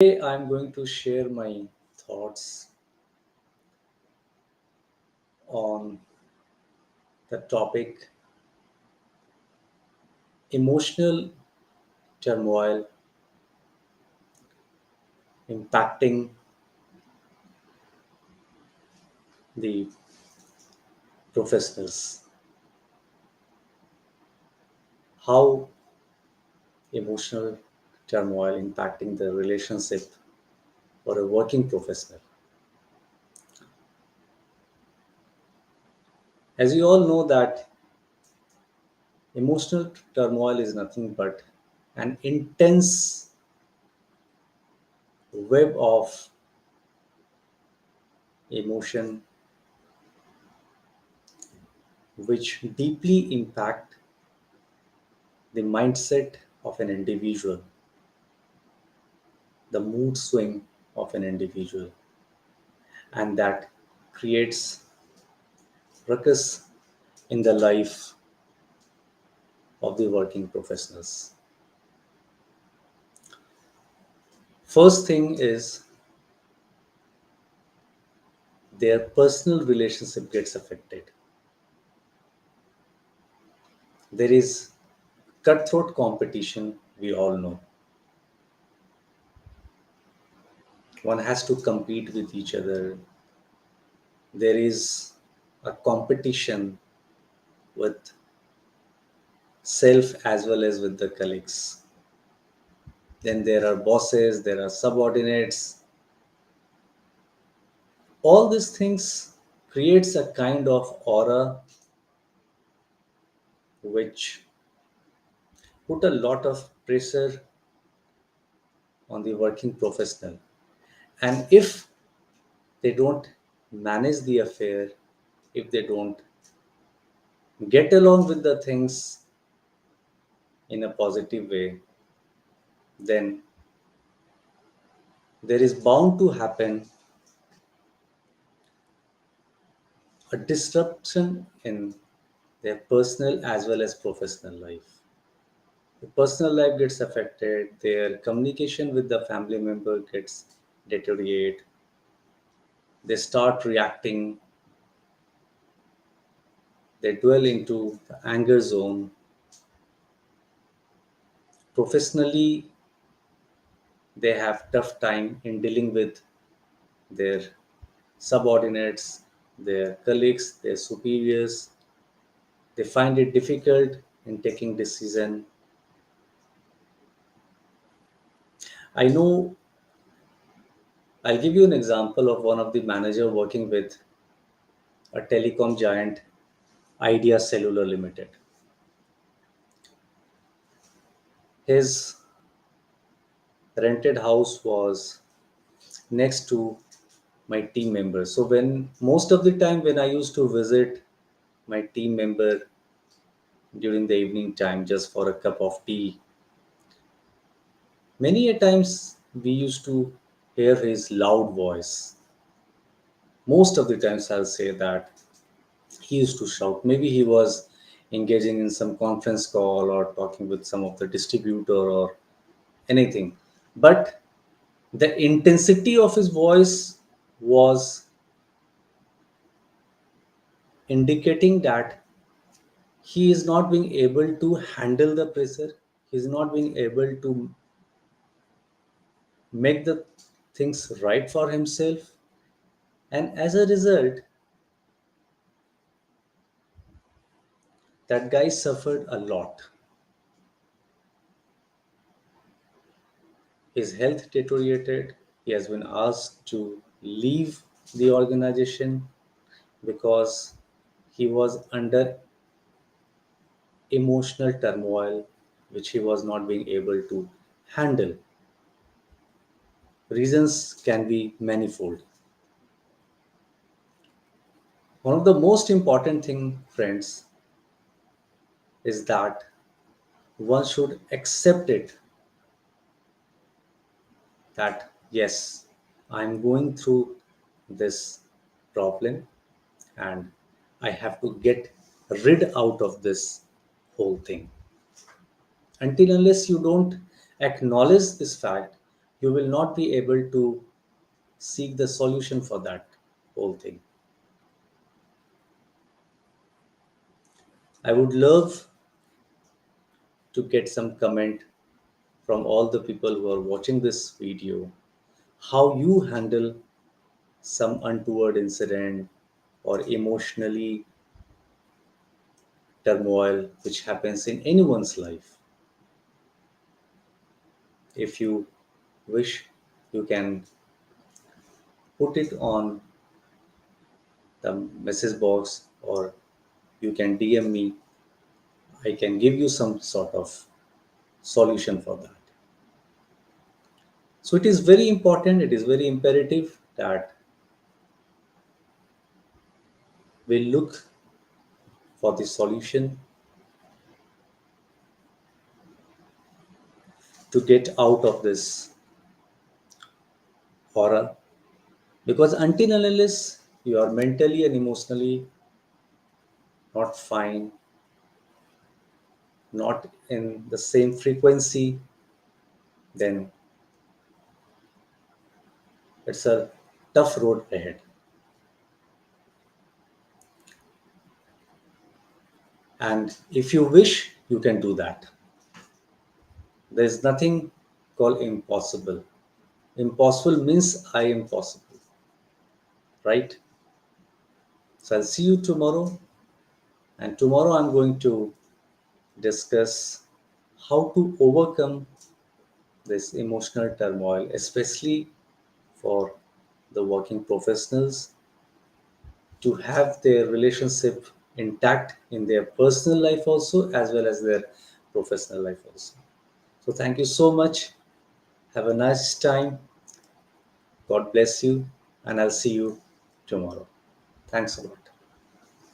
Today, I'm going to share my thoughts on the topic emotional turmoil impacting the professionals. How emotional turmoil impacting the relationship for a working professional. As you all know that emotional turmoil is nothing but an intense web of emotion which deeply impact the mindset of an individual, the mood swing of an individual, and that creates ruckus in the life of the working professionals. First thing is their personal relationship gets affected. There is cutthroat competition, we all know. One has to compete with each other. There is a competition with self as well as with the colleagues. Then there are bosses, there are subordinates. All these things creates a kind of aura which put a lot of pressure on the working professional. And if they don't manage the affair, if they don't get along with the things in a positive way, then there is bound to happen a disruption in their personal as well as professional life. The personal life gets affected, their communication with the family member gets deteriorate, they start reacting, they dwell into the anger zone. Professionally, they have tough time in dealing with their subordinates, their colleagues, their superiors. They find it difficult in taking decision. I know, I'll give you an example of one of the manager working with a telecom giant, Idea Cellular Limited. His rented house was next to my team members. So when most of the time when I used to visit my team member during the evening time just for a cup of tea, many a times we used to hear his loud voice. Most of the times I'll say that he used to shout. Maybe he was engaging in some conference call or talking with some of the distributor or anything. But the intensity of his voice was indicating that he is not being able to handle the pressure. He is not being able to make the things right for himself. And as a result, that guy suffered a lot. His health deteriorated. He has been asked to leave the organization because he was under emotional turmoil which he was not being able to handle. Reasons can be manifold. One of the most important thing, friends, is that one should accept it that yes, I'm going through this problem and I have to get rid out of this whole thing. Until unless you don't acknowledge this fact, you will not be able to seek the solution for that whole thing. I would love to get some comment from all the people who are watching this video, how you handle some untoward incident or emotionally turmoil which happens in anyone's life. If you wish, you can put it on the message box, or you can DM me. I can give you some sort of solution for that. So it is very important, it is very imperative that we look for the solution to get out of this horror, because until and unless you are mentally and emotionally not fine, not in the same frequency, then it's a tough road ahead. And if you wish, you can do that. There is nothing called impossible. Impossible means I am possible, right? So I'll see you tomorrow. And tomorrow I'm going to discuss how to overcome this emotional turmoil, especially for the working professionals, to have their relationship intact in their personal life also as well as their professional life also. So thank you so much. Have a nice time. God bless you, and I'll see you tomorrow. Thanks a lot.